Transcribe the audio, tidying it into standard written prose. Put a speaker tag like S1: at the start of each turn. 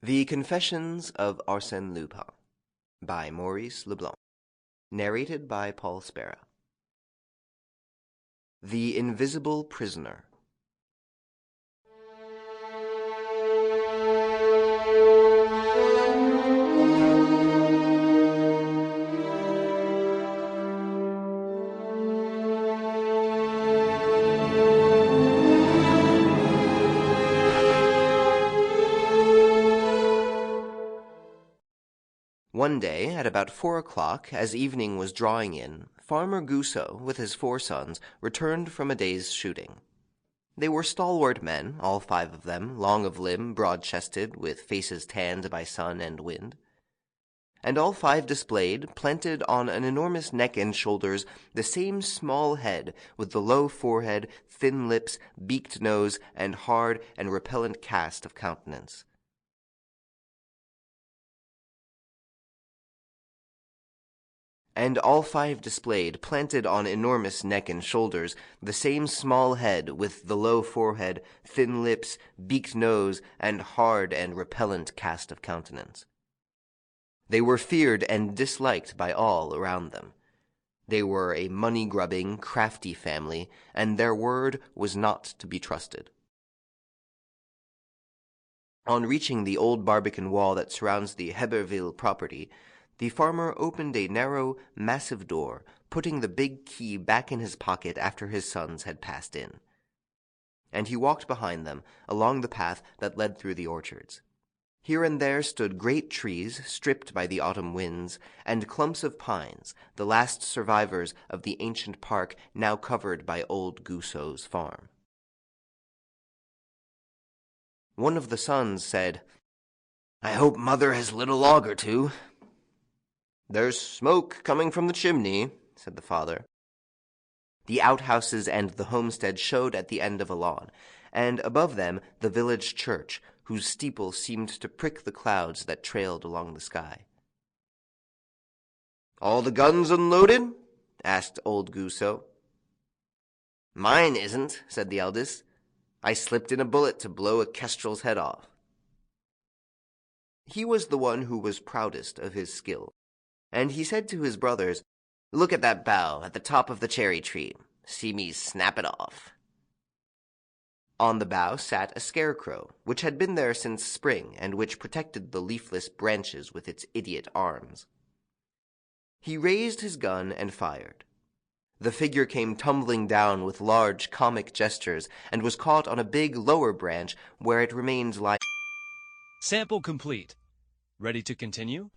S1: The Confessions of Arsène Lupin by Maurice Leblanc. Narrated by Paul Spera. The Invisible Prisoner. One day, at about 4 o'clock, as evening was drawing in, Farmer Goussot, with his 4 sons, returned from a day's shooting. They were stalwart men, all 5 of them, long of limb, broad-chested, with faces tanned by sun and wind. And all 5 displayed, planted on an enormous neck and shoulders, the same small head, with the low forehead, thin lips, beaked nose, and hard and repellent cast of countenance. And all 5 displayed, planted on enormous neck and shoulders, the same small head, with the low forehead, thin lips, beaked nose, and hard and repellent cast of countenance. They were feared and disliked by all around them. They were a money-grubbing, crafty family, and their word was not to be trusted. On reaching the old Barbican wall that surrounds the Heberville property, the farmer opened a narrow, massive door, putting the big key back in his pocket after his sons had passed in. And he walked behind them, along the path that led through the orchards. Here and there stood great trees, stripped by the autumn winds, and clumps of pines, the last survivors of the ancient park now covered by old Goussot's farm. One of the sons said, "I hope Mother has lit a log or two." "There's smoke coming from the chimney," said the father. The outhouses and the homestead showed at the end of a lawn, and above them the village church, whose steeple seemed to prick the clouds that trailed along the sky. "All the guns unloaded?" asked old Goussot. "Mine isn't," said the eldest. "I slipped in a bullet to blow a kestrel's head off." He was the one who was proudest of his skill, and he said to his brothers, "Look at that bough at the top of the cherry tree. See me snap it off." On the bough sat a scarecrow, which had been there since spring, and which protected the leafless branches with its idiot arms. He raised his gun and fired. The figure came tumbling down with large comic gestures, and was caught on a big lower branch, where it remained lying.
S2: Sample complete. Ready to continue?